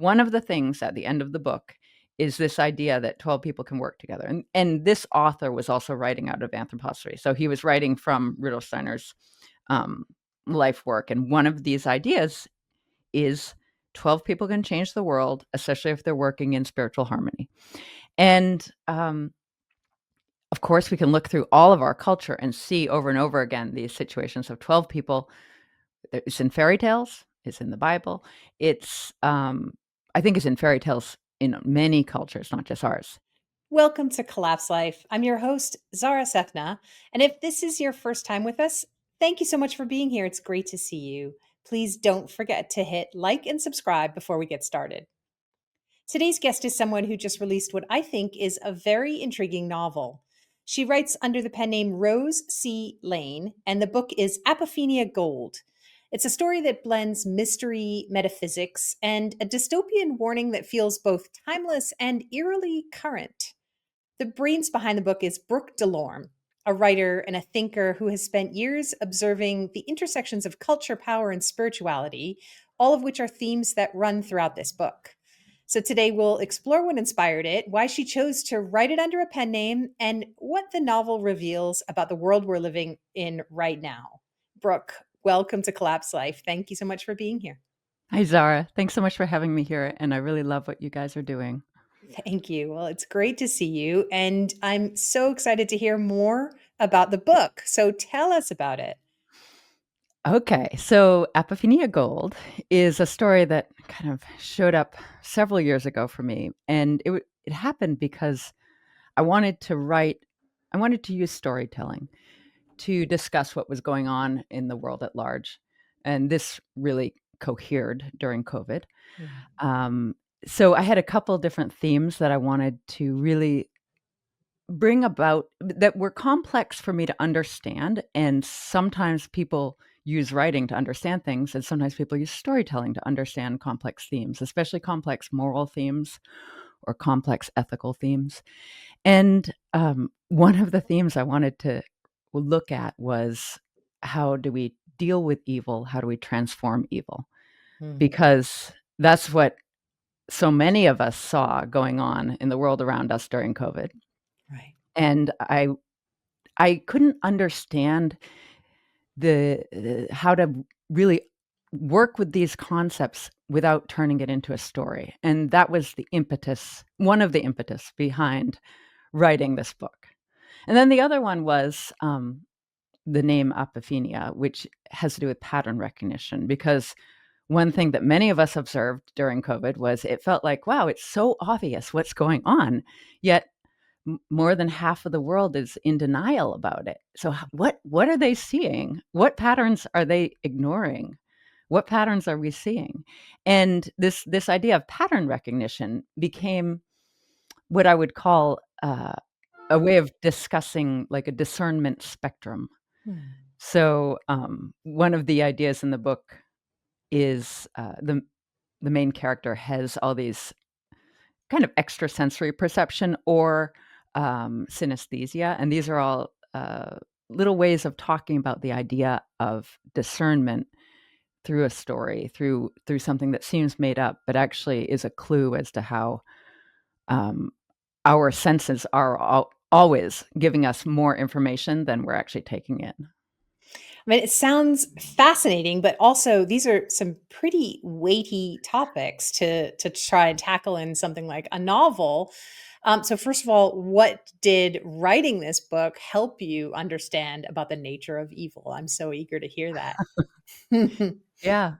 one of the things at the end of the book is this idea that 12 people can work together. And this author was also writing out of anthroposophy. So he was writing from Rudolf Steiner's um, life work. And one of these ideas is 12 people can change the world, especially if they're working in spiritual harmony. And of course, we can look through all of our culture and see over and over again these situations of 12 people. It's in fairy tales, it's in the Bible. I think it's in fairy tales in many cultures, not just ours. Welcome to Collapse Life. I'm your host, Zara Sethna. And if this is your first time with us, thank you so much for being here. It's great to see you. Please don't forget to hit like and subscribe before we get started. Today's guest is someone who just released what I think is a very intriguing novel. She writes under the pen name Rose C. Lane, and the book is Apophenia Gold. It's a story that blends mystery, metaphysics, and a dystopian warning that feels both timeless and eerily current. The brains behind the book is Brook DeLorme, a writer and a thinker who has spent years observing the intersections of culture, power, and spirituality, all of which are themes that run throughout this book. So today we'll explore what inspired it, why she chose to write it under a pen name, and what the novel reveals about the world we're living in right now. Brooke, welcome to Collapse Life. Thank you so much for being here. Hi, Zara. Thanks so much for having me here. And I really love what you guys are doing. Thank you. Well, it's great to see you. And I'm so excited to hear more about the book. So tell us about it. Okay, so Apophenia Gold is a story that kind of showed up several years ago for me. And it happened because I wanted to use storytelling to discuss what was going on in the world at large. And this really cohered during COVID. Mm. So I had a couple different themes that I wanted to really bring about that were complex for me to understand. And sometimes people use writing to understand things, and sometimes people use storytelling to understand complex themes, especially complex moral themes or complex ethical themes. And one of the themes I wanted to look at was, how do we deal with evil? How do we transform evil? Mm. Because that's what so many of us saw going on in the world around us during COVID. Right. And I couldn't understand how to really work with these concepts without turning it into a story. And that was one of the impetus behind writing this book. And then the other one was the name Apophenia, which has to do with pattern recognition, because one thing that many of us observed during COVID was it felt like, wow, it's so obvious what's going on, yet more than half of the world is in denial about it. So what are they seeing? What patterns are they ignoring? What patterns are we seeing? And this idea of pattern recognition became what I would call a way of discussing like a discernment spectrum. Mm. So one of the ideas in the book is the main character has all these kind of extrasensory perception or synesthesia, and these are all little ways of talking about the idea of discernment through a story, through something that seems made up, but actually is a clue as to how um, our senses are always giving us more information than we're actually taking in. I mean, it sounds fascinating, but also these are some pretty weighty topics to try and tackle in something like a novel. So, first of all, what did writing this book help you understand about the nature of evil? I'm so eager to hear that. Yeah.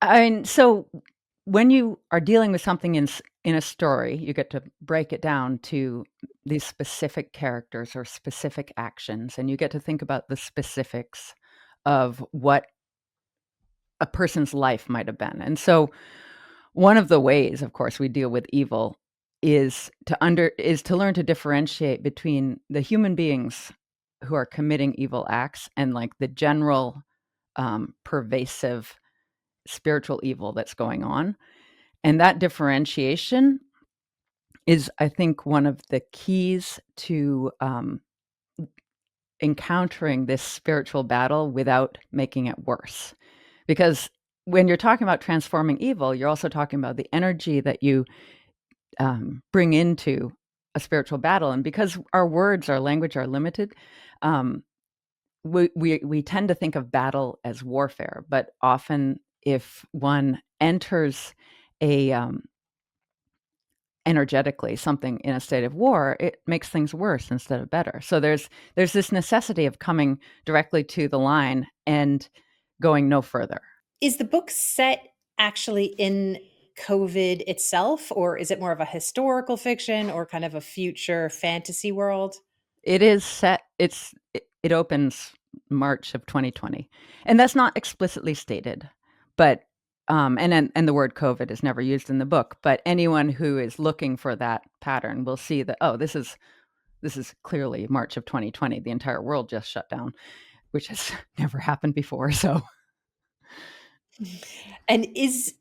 I mean, so when you are dealing with something in a story, you get to break it down to these specific characters or specific actions, and you get to think about the specifics of what a person's life might have been. And so one of the ways, of course, we deal with evil is to learn to differentiate between the human beings who are committing evil acts and like the general pervasive spiritual evil that's going on. And that differentiation is, I think, one of the keys to encountering this spiritual battle without making it worse. Because when you're talking about transforming evil, you're also talking about the energy that you bring into a spiritual battle. And because our words, our language are limited, um, we tend to think of battle as warfare. But often, if one enters a energetically something in a state of war, it makes things worse instead of better. So there's this necessity of coming directly to the line and going no further. Is the book set actually in COVID itself, or is it more of a historical fiction or kind of a future fantasy world? It is set. It opens March of 2020, and that's not explicitly stated, but and the word COVID is never used in the book. But anyone who is looking for that pattern will see that, oh, this is clearly March of 2020. The entire world just shut down, which has never happened before. So And is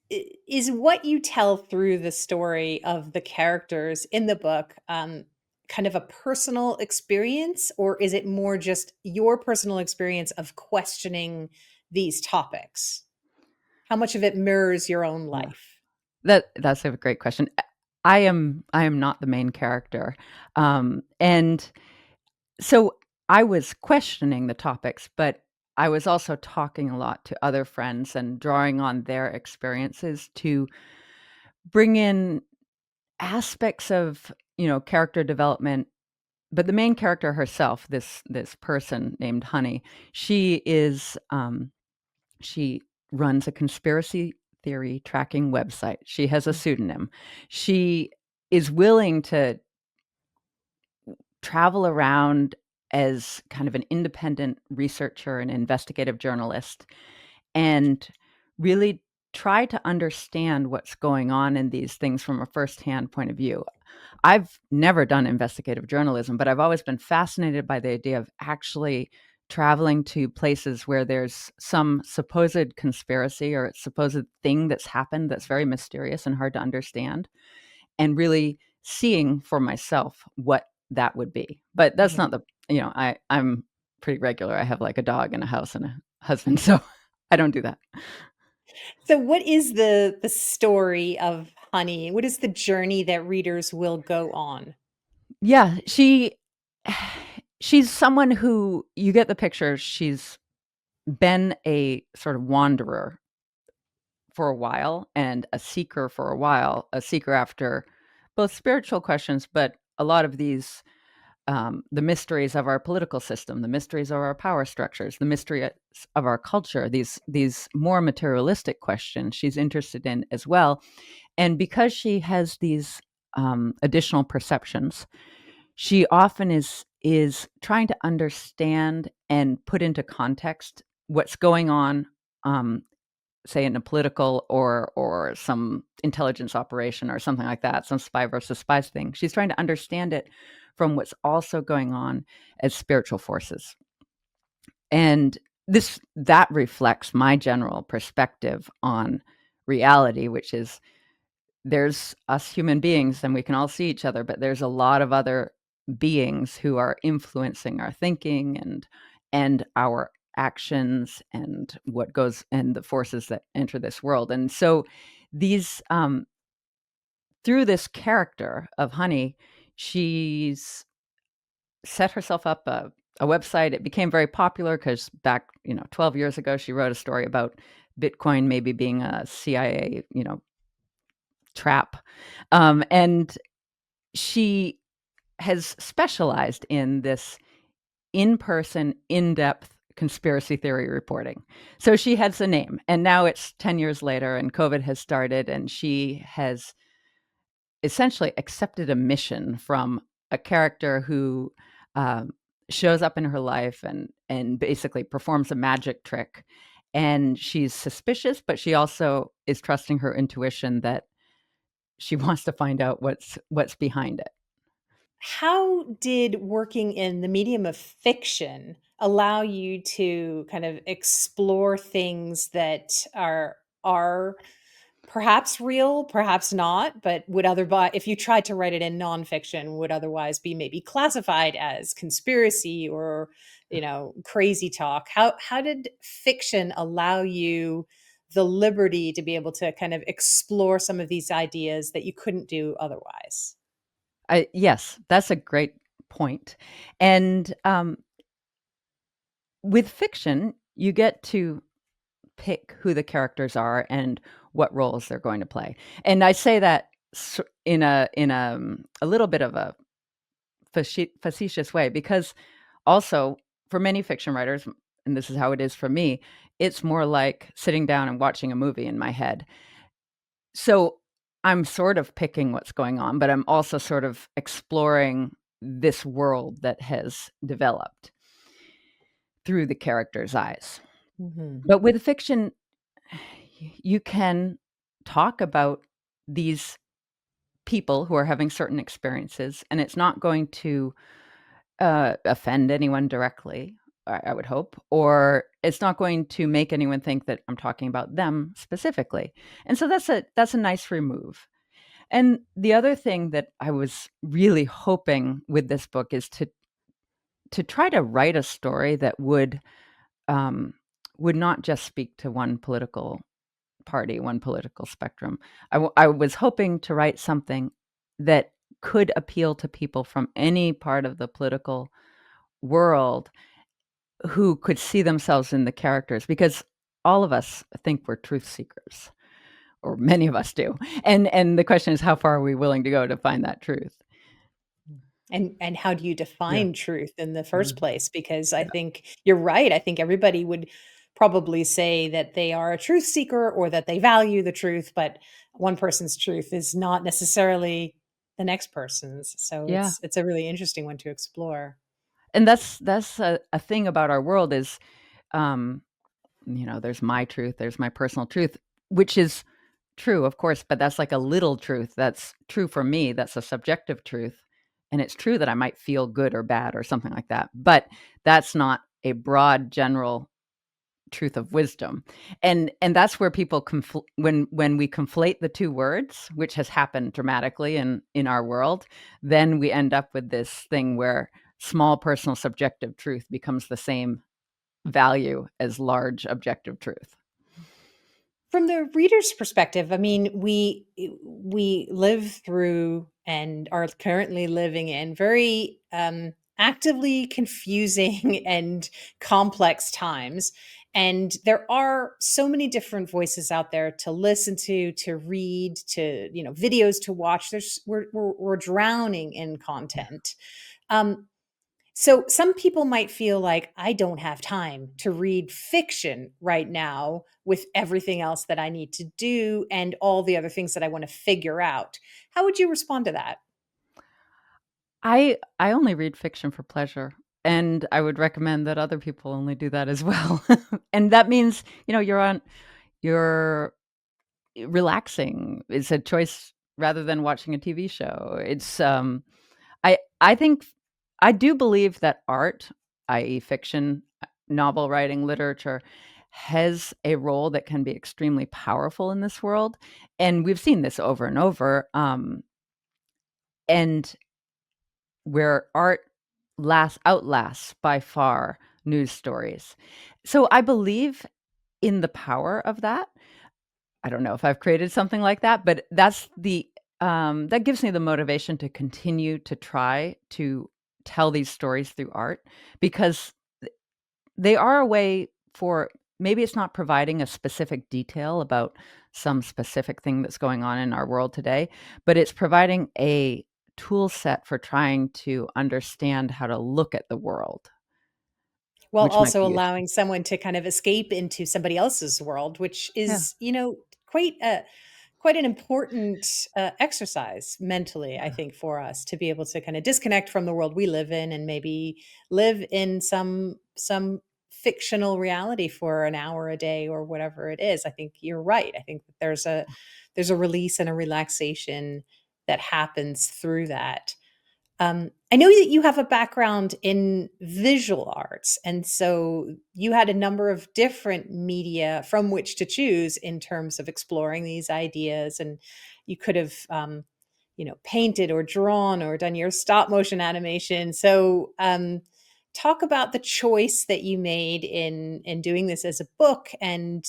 what you tell through the story of the characters in the book kind of a personal experience, or is it more just your personal experience of questioning these topics? How much of it mirrors your own yeah, life? that's a great question. I am not the main character, and so I was questioning the topics, but I was also talking a lot to other friends and drawing on their experiences to bring in aspects of, character development. But the main character herself, this person named Honey, she is she runs a conspiracy theory tracking website. She has a pseudonym. She is willing to travel around as kind of an independent researcher and investigative journalist and really try to understand what's going on in these things from a firsthand point of view. I've never done investigative journalism, but I've always been fascinated by the idea of actually traveling to places where there's some supposed conspiracy or supposed thing that's happened that's very mysterious and hard to understand, and really seeing for myself what that would be. But that's Mhm. not I'm pretty regular. I have like a dog and a house and a husband, so I don't do that. So what is the story of Honey? What is the journey that readers will go on? Yeah, she's someone who you get the picture. She's been a sort of wanderer for a while and a seeker for a while, a seeker after both spiritual questions, but a lot of these the mysteries of our political system, the mysteries of our power structures, the mysteries of our culture, these more materialistic questions she's interested in as well. And because she has these additional perceptions, she often is trying to understand and put into context what's going on, um, say in a political or some intelligence operation or something like that, some spy versus spy thing. She's trying to understand it from what's also going on as spiritual forces. And that reflects my general perspective on reality, which is there's us human beings and we can all see each other, but there's a lot of other beings who are influencing our thinking and our actions and what goes and the forces that enter this world. And so these through this character of Honey, she's set herself up a website. It became very popular because back 12 years ago she wrote a story about Bitcoin maybe being a CIA trap, and she has specialized in this in-person, in-depth conspiracy theory reporting. So she has a name, and now it's 10 years later, and COVID has started, and she has essentially accepted a mission from a character who um, shows up in her life and basically performs a magic trick. And she's suspicious, but she also is trusting her intuition that she wants to find out what's behind it. How did working in the medium of fiction allow you to kind of explore things that are perhaps real, perhaps not, but would otherwise, if you tried to write it in nonfiction, would otherwise be maybe classified as conspiracy or, crazy talk? How did fiction allow you the liberty to be able to kind of explore some of these ideas that you couldn't do otherwise. Yes, that's a great point. And with fiction, you get to pick who the characters are and what roles they're going to play. And I say that in a little bit of a facetious way, because also for many fiction writers, and this is how it is for me, it's more like sitting down and watching a movie in my head. So I'm sort of picking what's going on, but I'm also sort of exploring this world that has developed through the character's eyes. Mhm. But with fiction, you can talk about these people who are having certain experiences, and it's not going to offend anyone directly, I would hope, or it's not going to make anyone think that I'm talking about them specifically. And so that's a nice remove. And the other thing that I was really hoping with this book is to try to write a story that um, would not just speak to one political party, one political spectrum. I was hoping to write something that could appeal to people from any part of the political world who could see themselves in the characters, because all of us think we're truth seekers, or many of us do. And the question is, how far are we willing to go to find that truth? And how do you Yeah. define truth in the first Mhm. place? Because I Yeah. think you're right. I think everybody would probably say that they are a truth seeker or that they value the truth, but one person's truth is not necessarily the next person's. So Yeah. it's a really interesting one to explore. And that's a thing about our world is, um, there's my truth, there's my personal truth, which is true, of course, but that's like a little truth. That's true for me. That's a subjective truth. And it's true that I might feel good or bad or something like that. But that's not a broad general truth of wisdom. And that's where people when we conflate the two words, which has happened dramatically in our world, then we end up with this thing where small personal subjective truth becomes the same value as large objective truth. From the reader's perspective, I mean, we live through and are currently living in very actively confusing and complex times. And there are so many different voices out there to listen to read, to videos to watch. We're drowning in content. Um, so some people might feel like I don't have time to read fiction right now with everything else that I need to do and all the other things that I want to figure out. How would you respond to that? I only read fiction for pleasure, and I would recommend that other people only do that as well. And that means, you're relaxing. It's a choice rather than watching a TV show. I think I do believe that art, i.e. fiction, novel writing, literature, has a role that can be extremely powerful in this world, and we've seen this over and over, and where art outlasts by far news stories. So I believe in the power of that. I don't know if I've created something like that, but that gives me the motivation to continue to try to tell these stories through art, because they are a way for, maybe it's not providing a specific detail about some specific thing that's going on in our world today, but it's providing a tool set for trying to understand how to look at the world, While which might also be useful. allowing someone to kind of escape into somebody else's world, which Yeah. is, quite a quite an important exercise mentally, I Yeah. think, for us to be able to kind of disconnect from the world we live in and maybe live in some fictional reality for an hour a day or whatever it is. I think you're right. I think that there's a release and a relaxation that happens through that. I know that you have a background in visual arts, and so you had a number of different media from which to choose in terms of exploring these ideas. And you could have, painted or drawn or done your stop motion animation. So, talk about the choice that you made in doing this as a book, and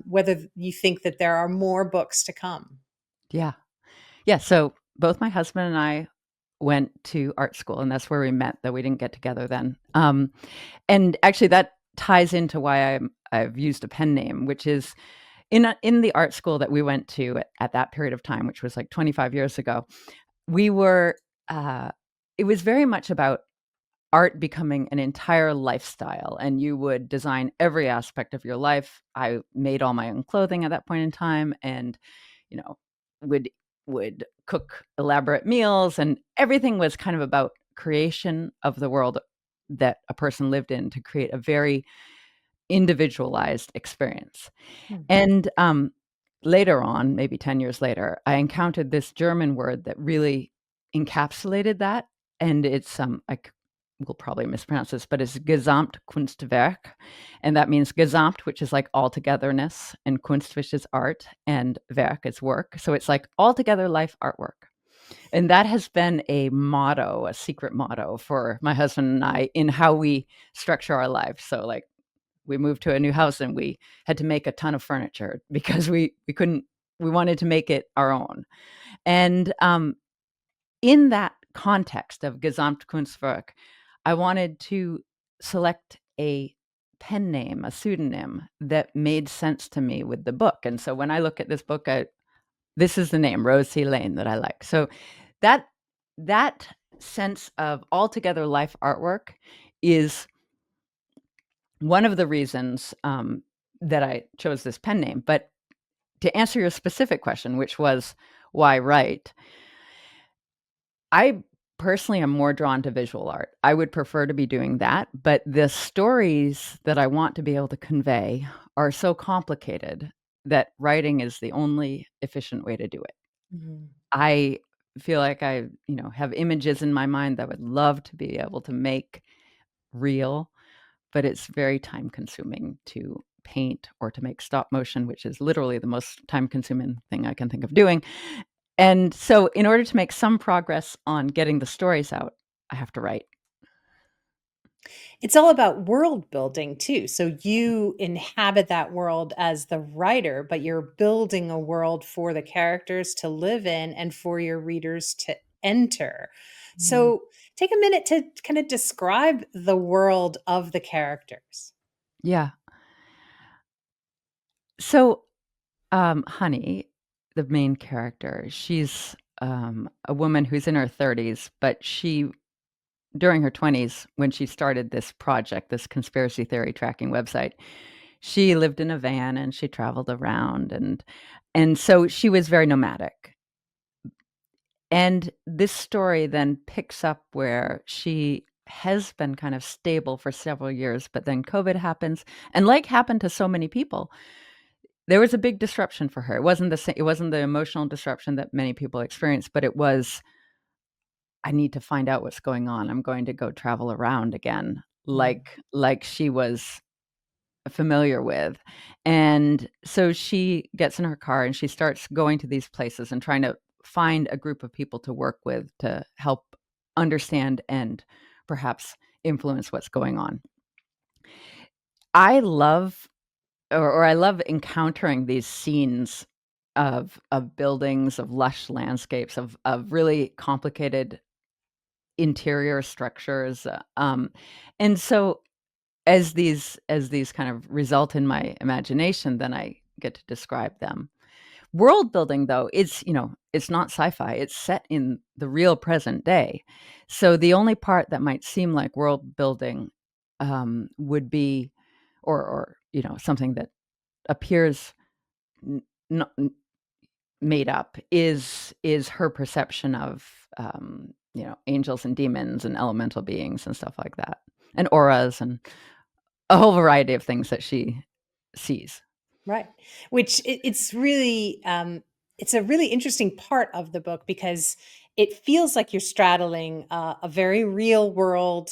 whether you think that there are more books to come. Yeah. Yeah, so both my husband and I went to art school, and that's where we met, though we didn't get together then. And actually that ties into why I've used a pen name, which is in the art school that we went to at that period of time, which was like 25 years ago, we were, it was very much about art becoming an entire lifestyle, and you would design every aspect of your life. I made all my own clothing at that point in time, and you know would would cook elaborate meals, and everything was kind of about creation of the world that a person lived in to create a very individualized experience. Hmm. And later on, maybe 10 years later, I encountered this German word that really encapsulated that. And it's, will probably mispronounce this, but it's Gesamtkunstwerk. And that means Gesamt, which is like altogether-ness, and Kunst, which is art, and Werk is work. So it's like altogether life artwork. And that has been a motto, a secret motto for my husband and I in how we structure our lives. So, like, we moved to a new house and we had to make a ton of furniture because we couldn't, we wanted to make it our own. And in that context of Gesamtkunstwerk, I wanted to select a pen name, a pseudonym that made sense to me with the book. And so when I look at this book, this is the name, Rose C. Lane, that I like. So that that sense of altogether life artwork is one of the reasons that I chose this pen name. But to answer your specific question, which was why write, I personally am more drawn to visual art. I would prefer to be doing that, but the stories that I want to be able to convey are so complicated that writing is the only efficient way to do it. Mhm. I feel like I, have images in my mind that I would love to be able to make real, but it's very time consuming to paint or to make stop motion, which is literally the most time consuming thing I can think of doing. And so in order to make some progress on getting the stories out, I have to write. It's all about world building too. So you inhabit that world as the writer, but you're building a world for the characters to live in and for your readers to enter. Mm. So take a minute to kind of describe the world of the characters. Yeah. So, Honey, the main character, she's a woman who's in her 30s, but during her 20s, when she started this project, this conspiracy theory tracking website, she lived in a van and she traveled around, and so she was very nomadic. And this story then picks up where she has been kind of stable for several years, but then COVID happens, and like happened to so many people, there was a big disruption for her. It wasn't the emotional disruption that many people experience, but it was, "I need to find out what's going on. I'm going to go travel around again," Mm. like she was familiar with. And so she gets in her car and she starts going to these places and trying to find a group of people to work with to help understand and perhaps influence what's going on. I love or I love encountering these scenes of buildings, of lush landscapes, of really complicated interior structures. And so as these kind of result in my imagination, then I get to describe them. World building, though, it's not sci-fi. It's set in the real present day. So the only part that might seem like world building would be, or something that appears n- not made up, is her perception of angels and demons and elemental beings and stuff like that, and auras and a whole variety of things that she sees. Right. Which it's a really interesting part of the book because it feels like you're straddling a very real world,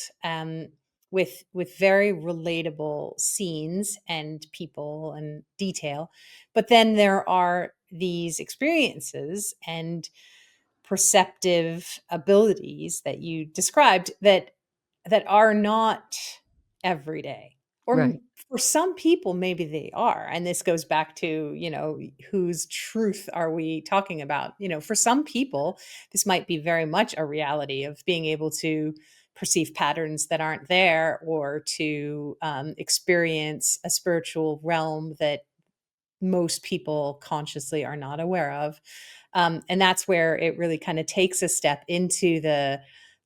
with very relatable scenes and people and detail, but then there are these experiences and perceptive abilities that you described that that are not everyday. Or Right. for some people, maybe they are. And this goes back to, whose truth are we talking about? For some people, this might be very much a reality of being able to perceive patterns that aren't there, or to experience a spiritual realm that most people consciously are not aware of. And that's where it really kind of takes a step into the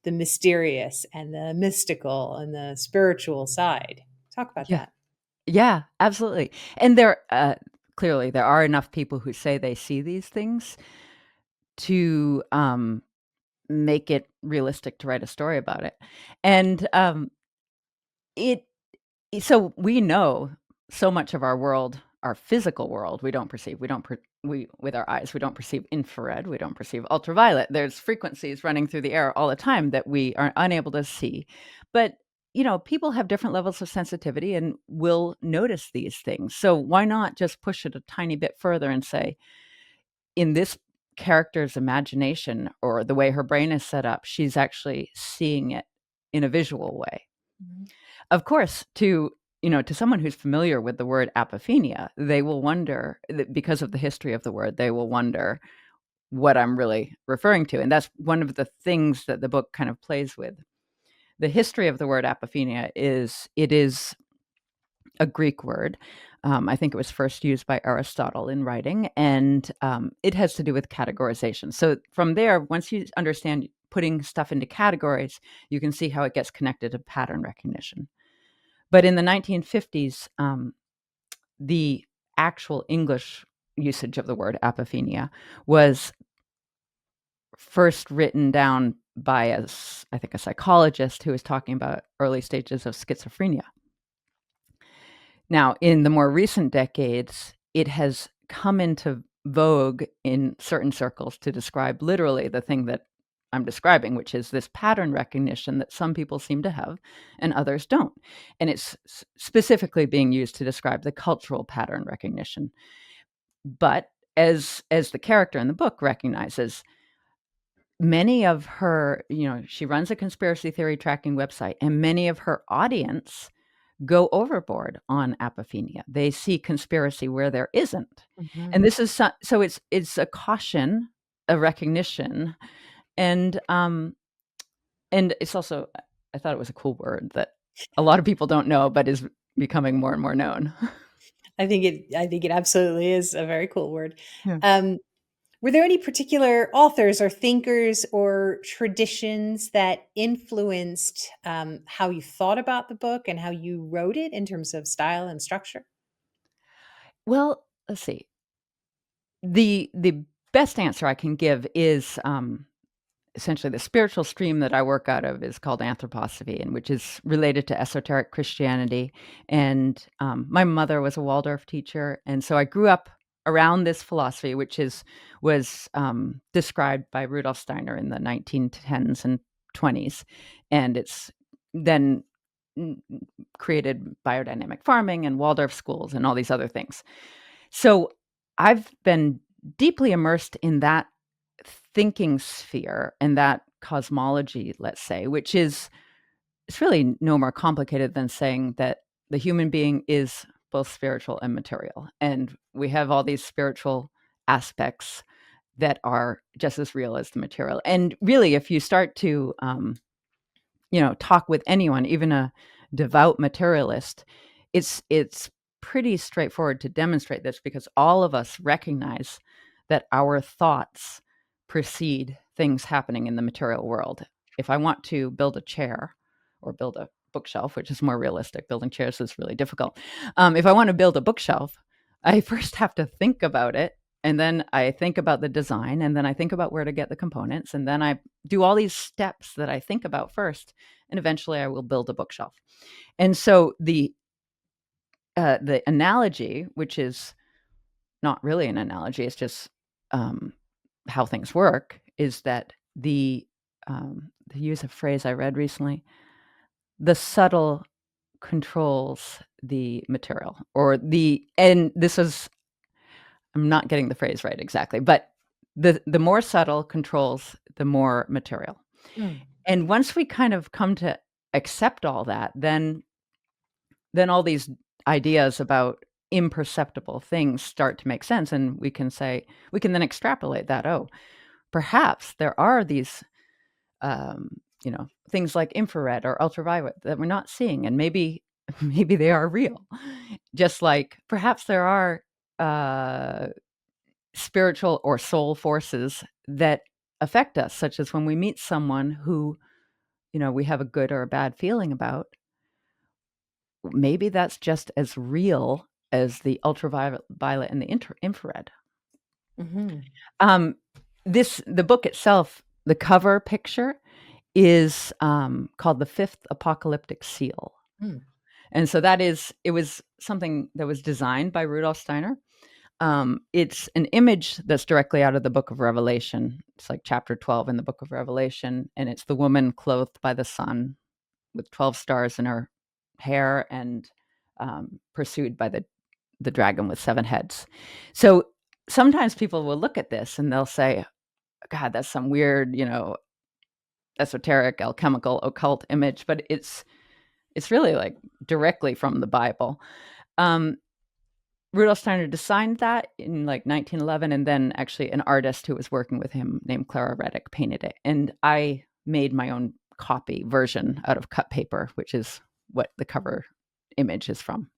mysterious and the mystical and the spiritual side. Talk about Yeah. that. Yeah, absolutely. And there clearly there are enough people who say they see these things to make it realistic to write a story about it. And it so we know so much of our world, our physical world, we don't perceive. We with our eyes, we don't perceive infrared, we don't perceive ultraviolet. There's frequencies running through the air all the time that we are unable to see. But people have different levels of sensitivity and will notice these things. So why not just push it a tiny bit further and say, in this character's imagination or the way her brain is set up, she's actually seeing it in a visual way. Mhm. Of course, to someone who's familiar with the word apophenia, they will wonder because of the history of the word, they will wonder what I'm really referring to. And that's one of the things that the book kind of plays with. The history of the word apophenia is it is a Greek word. I think it was first used by Aristotle in writing, and it has to do with categorization. So from there, once you understand putting stuff into categories, you can see how it gets connected to pattern recognition. But in the 1950s, the actual English usage of the word apophenia was first written down by I think a psychologist who was talking about early stages of schizophrenia. Now, in the more recent decades, it has come into vogue in certain circles to describe literally the thing that I'm describing, which is this pattern recognition that some people seem to have and others don't. And it's specifically being used to describe the cultural pattern recognition. But as the character in the book recognizes, many of her, she runs a conspiracy theory tracking website, and many of her audience go overboard on apophenia. They see conspiracy where there isn't. And Mhm. this is so it's a caution, a recognition, and it's also, I thought it was a cool word that a lot of people don't know but is becoming more and more known. I think it absolutely is a very cool word. Yeah. Um, were there any particular authors or thinkers or traditions that influenced how you thought about the book and how you wrote it in terms of style and structure? Well, let's see. The best answer I can give is essentially the spiritual stream that I work out of is called anthroposophy, and which is related to esoteric Christianity. And my mother was a Waldorf teacher, and so I grew up around this philosophy, which was described by Rudolf Steiner in the 1910s and 20s, and it's then mm, created biodynamic farming and Waldorf schools and all these other things. So I've been deeply immersed in that thinking sphere and that cosmology, let's say, which is it's really no more complicated than saying that the human being is both spiritual and material. And we have all these spiritual aspects that are just as real as the material. And really, if you start to talk with anyone, even a devout materialist, it's pretty straightforward to demonstrate this because all of us recognize that our thoughts precede things happening in the material world. If I want to build a chair or build a bookshelf, which is more realistic, building chairs is really difficult. If I want to build a bookshelf, I first have to think about it. And then I think about the design, and then I think about where to get the components, and then I do all these steps that I think about first, and eventually I will build a bookshelf. And so the analogy, which is not really an analogy, it's just how things work, is that to use a phrase I read recently, the subtle controls the material, and this is, I'm not getting the phrase right exactly, but the more subtle controls the more material. Mm. And once we kind of come to accept all that, then all these ideas about imperceptible things start to make sense, and we can then extrapolate that. Oh, perhaps there are these things like infrared or ultraviolet that we're not seeing, and maybe maybe they are real. Just like perhaps there are uh, spiritual or soul forces that affect us, such as when we meet someone who we have a good or a bad feeling about. Maybe that's just as real as the ultraviolet and the infrared. Mm-hmm. Um, the book itself, the cover picture is called The Fifth Apocalyptic Seal. Mm. And so it was something that was designed by Rudolf Steiner. It's an image that's directly out of the book of Revelation. It's like chapter 12 in the book of Revelation. And it's the woman clothed by the sun with 12 stars in her hair and pursued by the dragon with 7 heads. So sometimes people will look at this and they'll say, God, that's some weird, esoteric, alchemical, occult image, but it's really like directly from the Bible. Um, Rudolf Steiner designed that in like 1911, and then actually an artist who was working with him named Clara Reddick painted it. And I made my own copy version out of cut paper, which is what the cover image is from.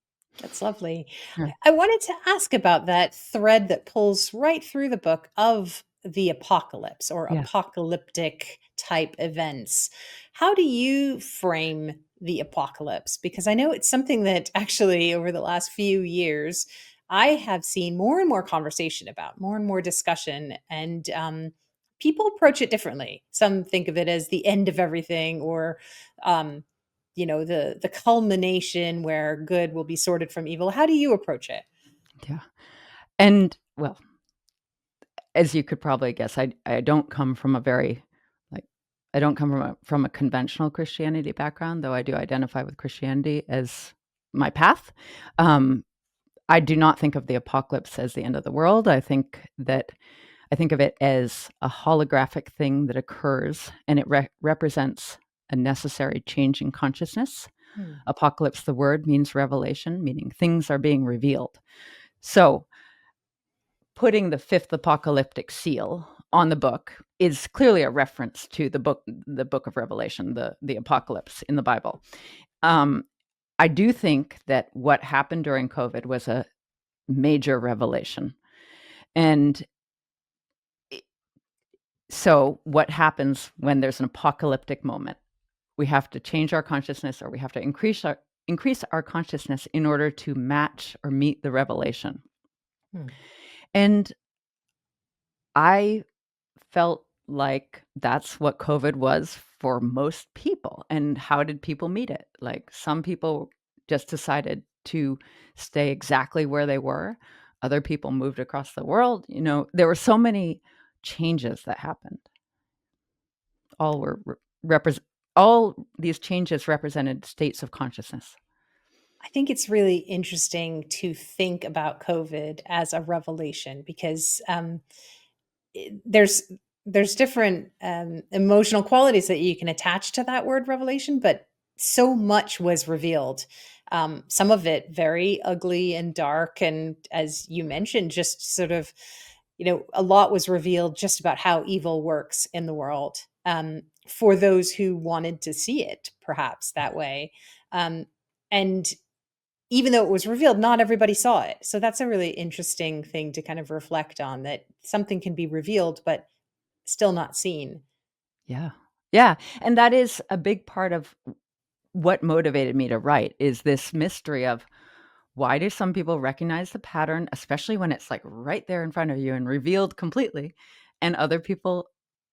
That's lovely. Yeah. I wanted to ask about that thread that pulls right through the book of the apocalypse or Yeah. apocalyptic type events. How do you frame the apocalypse? Because I know it's something that actually over the last few years, I have seen more and more conversation about, more and more discussion, and people approach it differently. Some think of it as the end of everything, or the culmination where good will be sorted from evil. How do you approach it? Yeah. And well, as you could probably guess, I don't come from a very like I don't come from a conventional Christianity background, though I do identify with Christianity as my path. Um, I do not think of the apocalypse as the end of the world. I think of it as a holographic thing that occurs, and it represents a necessary change in consciousness. Hmm. Apocalypse, the word, means revelation, meaning things are being revealed. So putting the fifth apocalyptic seal on the book is clearly a reference to the book of Revelation, the apocalypse in the Bible. Um, I do think that what happened during COVID was a major revelation. And so what happens when there's an apocalyptic moment? We have to change our consciousness, or we have to increase our consciousness in order to match or meet the revelation. Hmm. And I felt like that's what COVID was for most people. And how did people meet it? Like some people just decided to stay exactly where they were. Other people moved across the world. There were so many changes that happened. All were all these changes represented states of consciousness. I think it's really interesting to think about COVID as a revelation because there's different emotional qualities that you can attach to that word revelation, but so much was revealed. Some of it very ugly and dark, and as you mentioned, just sort of, a lot was revealed just about how evil works in the world. For those who wanted to see it, perhaps that way, and even though it was revealed, not everybody saw it. So that's a really interesting thing to kind of reflect on, that something can be revealed, but still not seen. Yeah. Yeah. And that is a big part of what motivated me to write, is this mystery of why do some people recognize the pattern, especially when it's like right there in front of you and revealed completely, and other people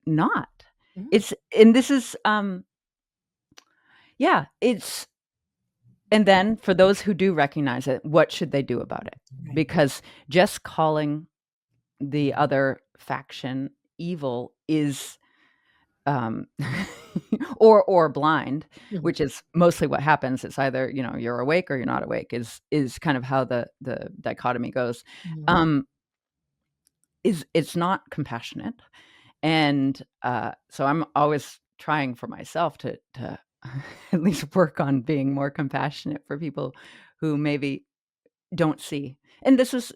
not? Mhm. It's and this is yeah, it's and then for those who do recognize it, what should they do about it? Right. Because just calling the other faction evil is um, or blind, Mhm. which is mostly what happens. It's either you're awake or you're not awake. Is kind of how the dichotomy goes. Mhm. Um, is It's not compassionate, and so I'm always trying for myself to at least work on being more compassionate for people who maybe don't see. And this is,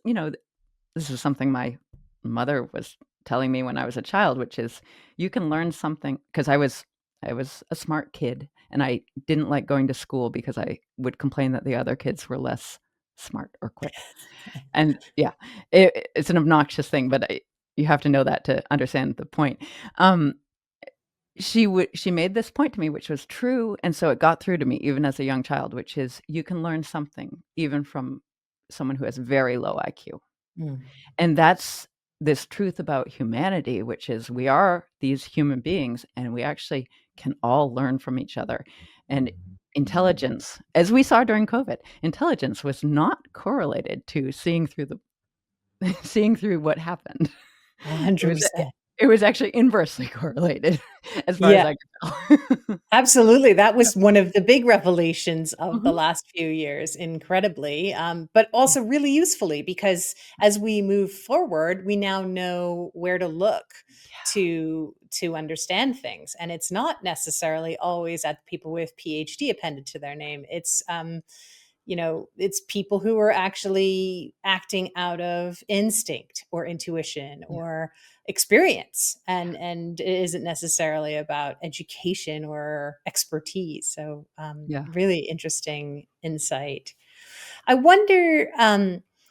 this is something my mother was telling me when I was a child, which is you can learn something because I was a smart kid and I didn't like going to school because I would complain that the other kids were less smart or quick. And yeah, it's an obnoxious thing, but you have to know that to understand the point. Um, she made this point to me, which was true, and so it got through to me even as a young child, which is you can learn something even from someone who has very low IQ. Mm. And that's this truth about humanity, which is we are these human beings and we actually can all learn from each other. And intelligence, as we saw during COVID, intelligence was not correlated to seeing through the seeing through what happened. It was 100%. it was actually inversely correlated as far as Yeah. I could tell. Absolutely. That was one of the big revelations of the Mhm. last few years, incredibly, but also really usefully because as we move forward, we now know where to look Yeah, to understand things, and it's not necessarily always at people with PhD appended to their name. It's people who are actually acting out of instinct or intuition yeah, or experience, and it isn't necessarily about education or expertise. So yeah. really interesting insight. I wonder,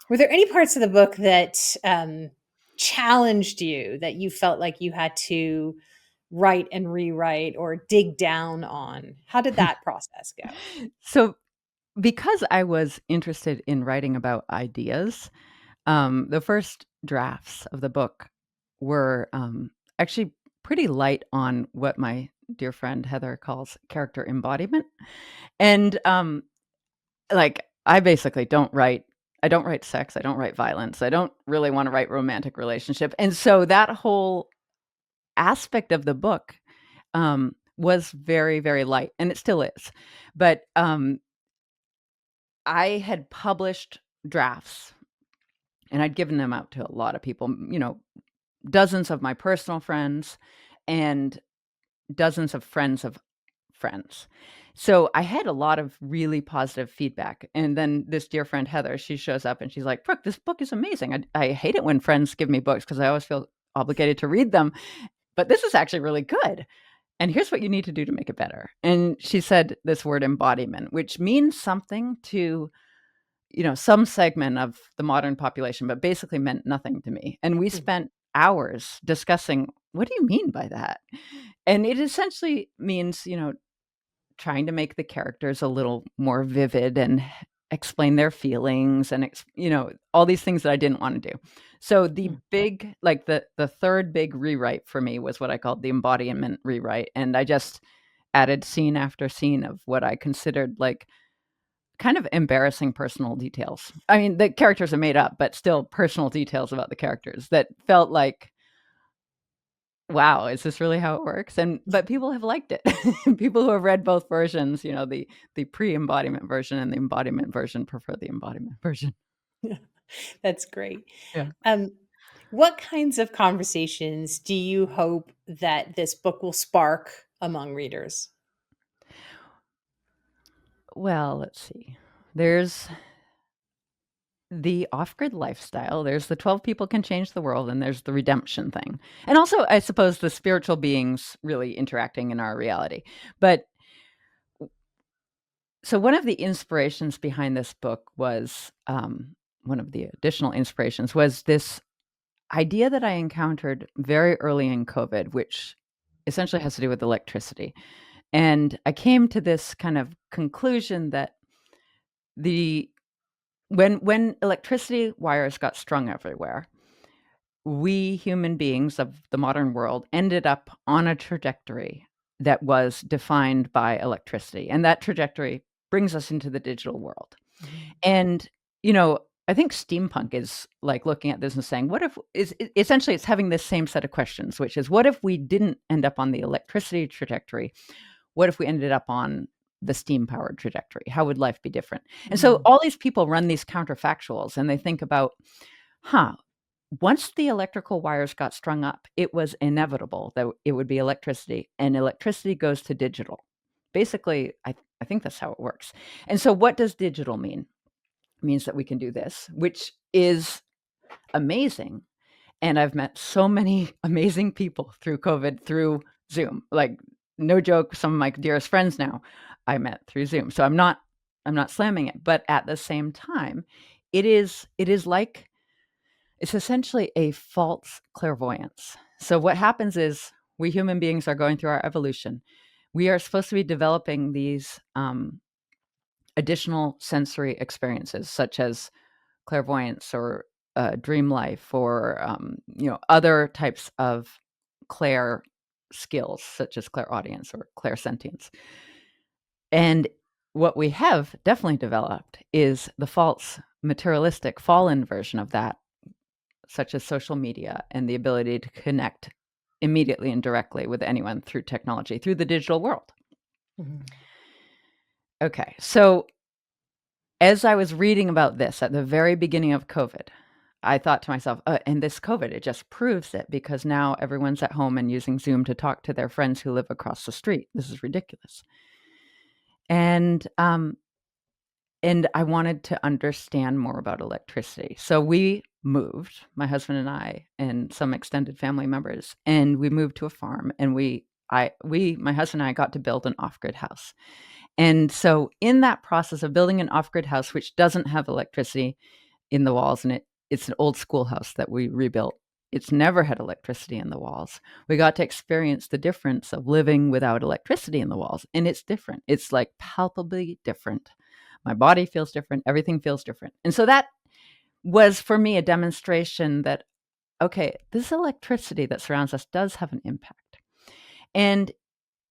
were there any parts of the book that challenged you, that you felt like you had to write and rewrite or dig down on? How did that process go? So, because I was interested in writing about ideas, the first drafts of the book were, actually pretty light on what my dear friend Heather calls character embodiment. And, like, I don't write sex, I don't write violence, I don't really wanna write romantic relationship, and so that whole aspect of the book, was very, very light, and it still is. But, I had published drafts, and I'd given them out to a lot of people, dozens of my personal friends and dozens of friends of friends. So I had a lot of really positive feedback. And then this dear friend, Heather, she shows up and she's like, Brooke, this book is amazing. I hate it when friends give me books because I always feel obligated to read them. But this is actually really good. And here's what you need to do to make it better. And she said this word embodiment, which means something to some segment of the modern population, but basically meant nothing to me. And we Mhm. spent hours discussing, what do you mean by that? And it essentially means, trying to make the characters a little more vivid and explain their feelings and all these things that I didn't want to do. So the Mm. big like the third big rewrite for me was what I called the embodiment rewrite, and I just added scene after scene of what I considered like kind of embarrassing personal details. I mean, the characters are made up, but still personal details about the characters that felt like, wow, is this really how it works? And but people have liked it. People who have read both versions, the pre-embodiment version and the embodiment version prefer the embodiment version. That's great. Yeah. Um, what kinds of conversations do you hope that this book will spark among readers? Well, let's see. There's the off-grid lifestyle, there's the 12 people can change the world, and there's the redemption thing. And also, I suppose the spiritual beings really interacting in our reality. But so one of the inspirations behind this book was one of the additional inspirations was this idea that I encountered very early in COVID, which essentially has to do with electricity. And I came to this kind of conclusion that the when electricity wires got strung everywhere, we human beings of the modern world ended up on a trajectory that was defined by electricity. And that trajectory brings us into the digital world. Mhm. And, I think steampunk is like looking at this and saying, what if essentially it's having this same set of questions, which is what if we didn't end up on the electricity trajectory? What if we ended up on the steam powered trajectory? How would life be different? And so Mm. all these people run these counterfactuals and they think about, huh, once the electrical wires got strung up, it was inevitable that it would be electricity, and electricity goes to digital. basically, I think that's how it works. And so what does digital mean? It means that we can do this, which is amazing. And I've met so many amazing people through COVID, through Zoom. Like, no joke, some of my dearest friends now I met through Zoom. So I'm not slamming it, but at the same time, it is like it's essentially a false clairvoyance. So what happens is we human beings are going through our evolution. We are supposed to be developing these additional sensory experiences, such as clairvoyance or dream life, or other types of clair skills, such as clairaudience or clairsentience. And what we have definitely developed is the false, materialistic, fallen version of that, such as social media and the ability to connect immediately and directly with anyone through technology, through the digital world. Mhm. Okay, so as I was reading about this at the very beginning of COVID, I thought to myself, and this COVID, it just proves it, because now everyone's at home and using Zoom to talk to their friends who live across the street. This is ridiculous. And I wanted to understand more about electricity. So we moved, my husband and I, and some extended family members, and we moved to a farm. And my husband and I, got to build an off-grid house. And so in that process of building an off-grid house, which doesn't have electricity in the walls, and it's an old schoolhouse that we rebuilt. It's never had electricity in the walls. We got to experience the difference of living without electricity in the walls, and it's different. It's like palpably different. My body feels different. Everything feels different. And so that was for me a demonstration that, okay, this electricity that surrounds us does have an impact. And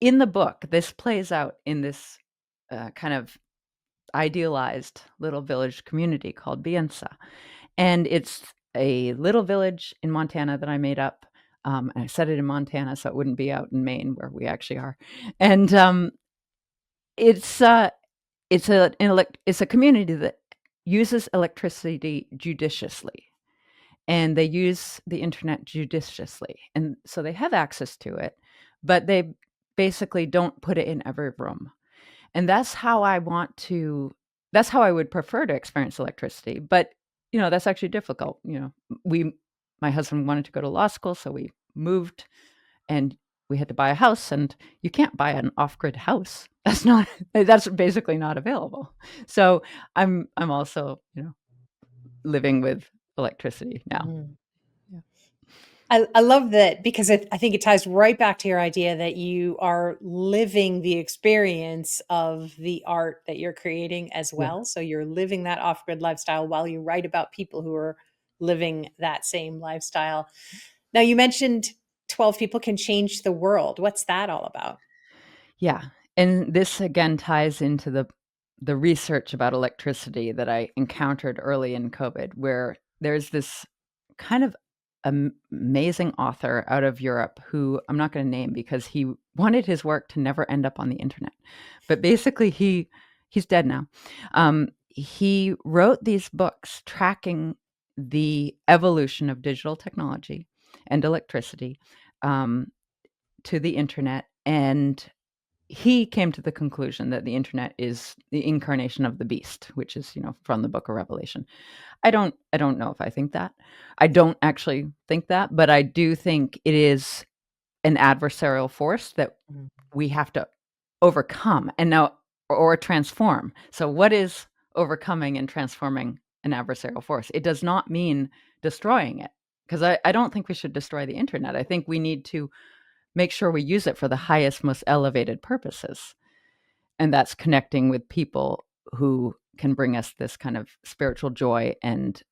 in the book, this plays out in this kind of idealized little village community called Biensa. And it's a little village in Montana that I made up. And I set it in Montana so it wouldn't be out in Maine, where we actually are. And it's it's a community that uses electricity judiciously, and they use the internet judiciously, and so they have access to it, but they basically don't put it in every room. And that's how I would prefer to experience electricity. But, that's actually difficult. My husband wanted to go to law school, so we moved, and we had to buy a house, and you can't buy an off-grid house. That's basically not available. So I'm also, living with electricity now. Mhm. I love that, because I think it ties right back to your idea that you are living the experience of the art that you're creating as Yeah. well. So you're living that off grid lifestyle while you write about people who are living that same lifestyle. Now, you mentioned 12 people can change the world. What's that all about? Yeah, and this again ties into the research about electricity that I encountered early in COVID, where there's this kind of amazing author out of Europe who I'm not going to name because he wanted his work to never end up on the internet. But basically, he's dead now. He wrote these books tracking the evolution of digital technology and electricity um, to the internet, and he came to the conclusion that the internet is the incarnation of the beast, which is, from the book of Revelation. I don't know if I think that. I don't actually think that, but I do think it is an adversarial force that Mhm. we have to overcome and now or transform. So what is overcoming and transforming an adversarial force? It does not mean destroying it, because I don't think we should destroy the internet. I think we need to make sure we use it for the highest, most elevated purposes. And that's connecting with people who can bring us this kind of spiritual joy and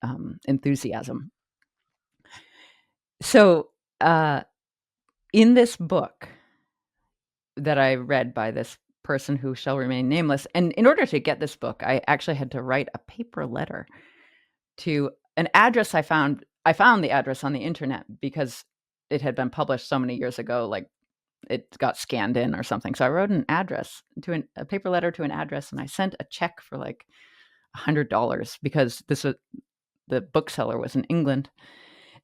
enthusiasm. So, in this book that I read by this person who shall remain nameless, and in order to get this book, I actually had to write a paper letter to an address I found. I found the address on the internet because it had been published so many years ago, like it got scanned in or something. So I wrote an address to a paper letter to an address, and I sent a check for like $100 because the bookseller was in England.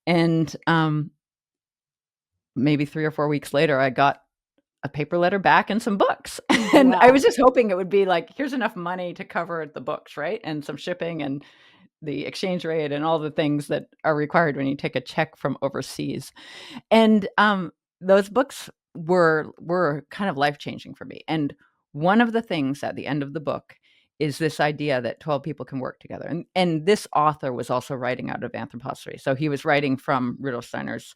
And maybe 3 or 4 weeks later, I got a paper letter back and some books. And I was Wow. just hoping it would be like, here's enough money to cover the books, right? And some shipping and the exchange rate and all the things that are required when you take a check from overseas. And those books were kind of life-changing for me. And one of the things at the end of the book is this idea that 12 people can work together. And this author was also writing out of anthroposophy. So he was writing from Rudolf Steiner's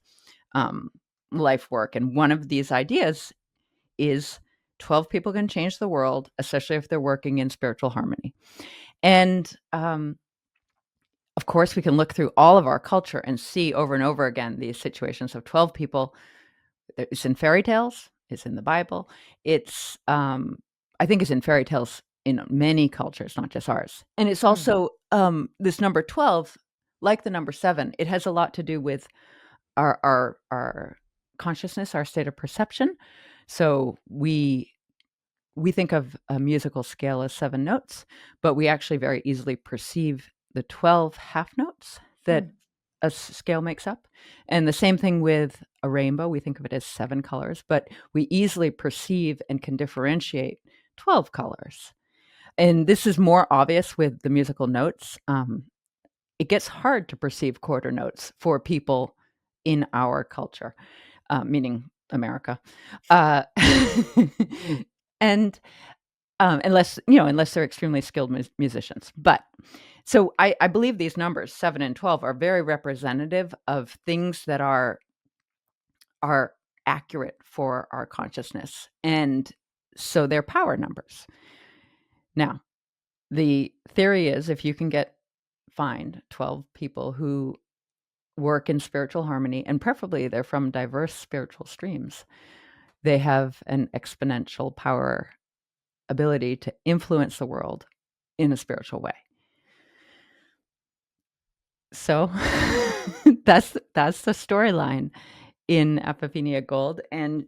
um, life work. And one of these ideas is 12 people can change the world, especially if they're working in spiritual harmony. And of course, we can look through all of our culture and see over and over again these situations of 12 people. It's in fairy tales, it's in the Bible. It's, I think it's in fairy tales in many cultures, not just ours. And it's Mm. also this number 12, like the number 7, it has a lot to do with our consciousness, our state of perception. So we think of a musical scale as 7 notes, but we actually very easily perceive the 12 half notes that Mm. a scale makes up. And the same thing with a rainbow. We think of it as 7 colors, but we easily perceive and can differentiate 12 colors. And this is more obvious with the musical notes. It gets hard to perceive quarter notes for people in our culture, meaning America. Uh, and unless unless they're extremely skilled musicians. But so I believe these numbers 7 and 12 are very representative of things that are accurate for our consciousness, and so they're power numbers. Now, the theory is if you can find 12 people who work in spiritual harmony, and preferably they're from diverse spiritual streams, they have an exponential power ability to influence the world in a spiritual way. So that's the storyline in Apophenia Gold, and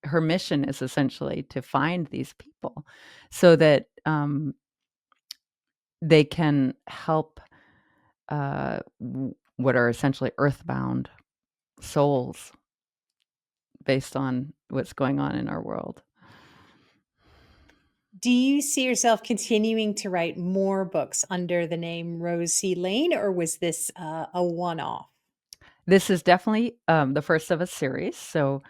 her mission is essentially to find these people so that they can help what are essentially earthbound souls based on what's going on in our world. Do you see yourself continuing to write more books under the name Rose C. Lane, or was this a one off? This is definitely the first of a series. So,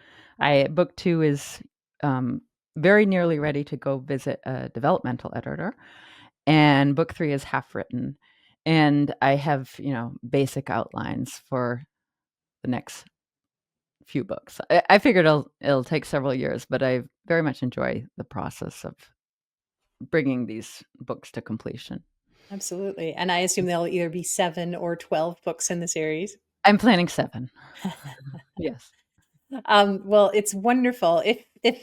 book 2 is um, very nearly ready to go visit a developmental editor, and book 3 is half written. And I have basic outlines for the next few books. I figured it'll take several years, but I very much enjoy the process of bringing these books to completion. Absolutely. And I assume there'll either be 7 or 12 books in the series. I'm planning 7. Yes. Well, it's wonderful. If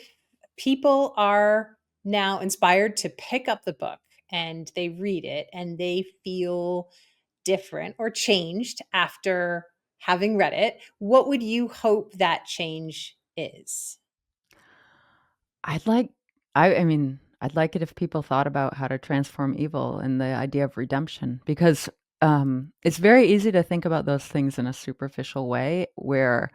people are now inspired to pick up the book and they read it and they feel different or changed after having read it, what would you hope that change is? I'd like I mean, I'd like it if people thought about how to transform evil and the idea of redemption because it's very easy to think about those things in a superficial way where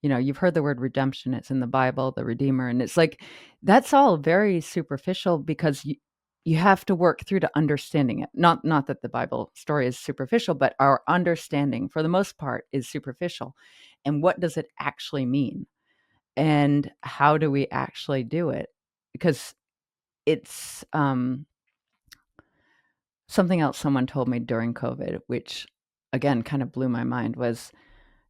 you've heard the word redemption, it's in the Bible, the Redeemer, and it's like that's all very superficial because you have to work through to understanding it. Not that the Bible story is superficial, but our understanding for the most part is superficial. And what does it actually mean? And how do we actually do it? Because it's something else someone told me during COVID, which again kind of blew my mind, was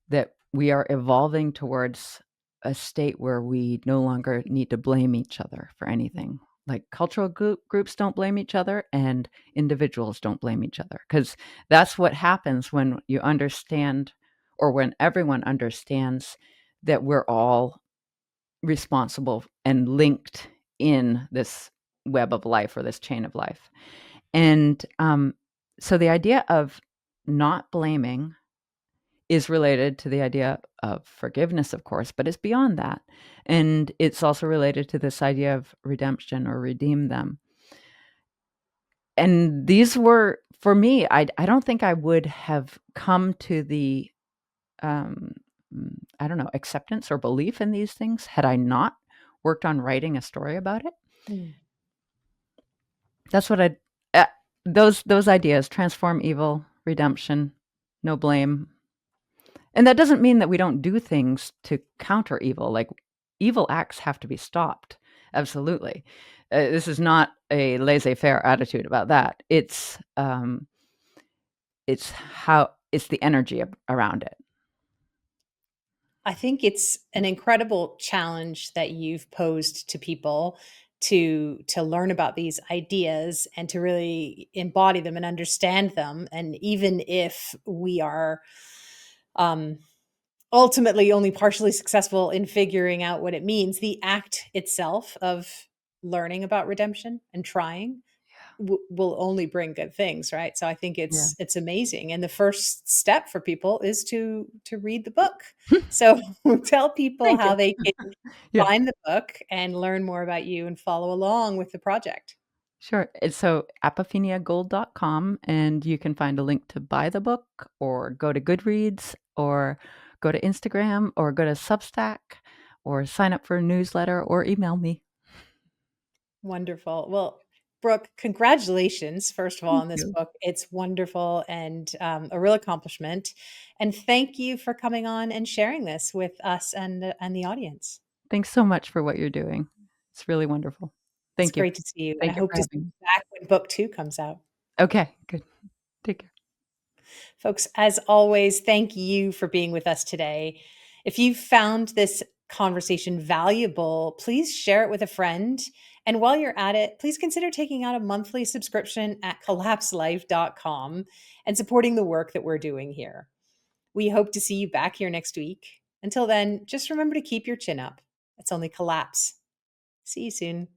that we are evolving towards a state where we no longer need to blame each other for anything. Like cultural groups don't blame each other and individuals don't blame each other because that's what happens when you understand or when everyone understands that we're all responsible and linked in this web of life or this chain of life. And so the idea of not blaming is related to the idea of forgiveness, of course, but it's beyond that. And it's also related to this idea of redemption or redeem them. And these were, for me, I don't think I would have come to the, um, I don't know, acceptance or belief in these things had I not worked on writing a story about it. Mm. That's what I those ideas, transform evil, redemption, no blame. And that doesn't mean that we don't do things to counter evil. Like, evil acts have to be stopped. Absolutely. This is not a laissez-faire attitude about that. It's the energy around it. I think it's an incredible challenge that you've posed to people to learn about these ideas and to really embody them and understand them. And even if we are um, ultimately only partially successful in figuring out what it means, the act itself of learning about redemption and trying will only bring good things, right? So I think Yeah. it's amazing, and the first step for people is to read the book. So tell people Thank how you. they can Yeah. find the book and learn more about you and follow along with the project. Sure. It's so apopheniagold.com, and you can find a link to buy the book or go to Goodreads or go to Instagram or go to Substack or sign up for a newsletter or email me. Wonderful. Well, Brooke, congratulations, first of all, Thank on this you. book. It's wonderful and a real accomplishment. And thank you for coming on and sharing this with us and the audience. Thanks so much for what you're doing. It's really wonderful. It's Thank you. great to see you, and I Thank you hope for to see having you me. back when book 2 comes out. Okay, good. Take care. Folks, as always, thank you for being with us today. If you found this conversation valuable, please share it with a friend. And while you're at it, please consider taking out a monthly subscription at collapselife.com and supporting the work that we're doing here. We hope to see you back here next week. Until then, just remember to keep your chin up. It's only collapse. See you soon.